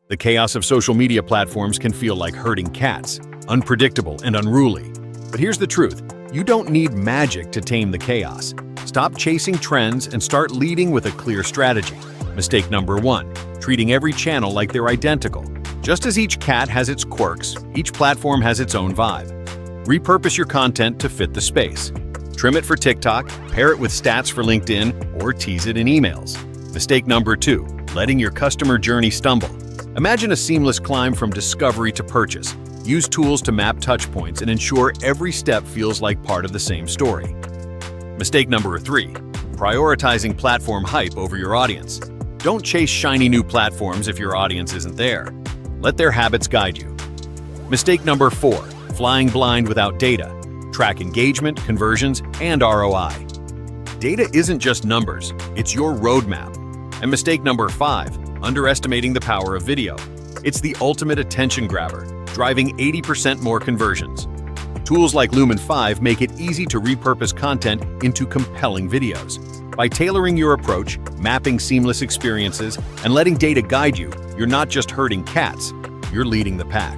The chaos of social media platforms can feel like herding cats, unpredictable and unruly. But here's the truth, you don't need magic to tame the chaos. Stop chasing trends and start leading with a clear strategy. Mistake number 1, treating every channel like they're identical. Just as each cat has its quirks, each platform has its own vibe. Repurpose your content to fit the space. Trim it for TikTok, pair it with stats for LinkedIn, or tease it in emails. Mistake number 2, letting your customer journey stumble. Imagine a seamless climb from discovery to purchase. Use tools to map touchpoints and ensure every step feels like part of the same story. Mistake number 3, prioritizing platform hype over your audience. Don't chase shiny new platforms if your audience isn't there. Let their habits guide you. Mistake number 4, flying blind without data. Track engagement, conversions, and ROI. Data isn't just numbers, it's your roadmap. And mistake number 5, underestimating the power of video. It's the ultimate attention grabber, driving 80% more conversions. Tools like Lumen5 make it easy to repurpose content into compelling videos. By tailoring your approach, mapping seamless experiences, and letting data guide you, you're not just herding cats, you're leading the pack.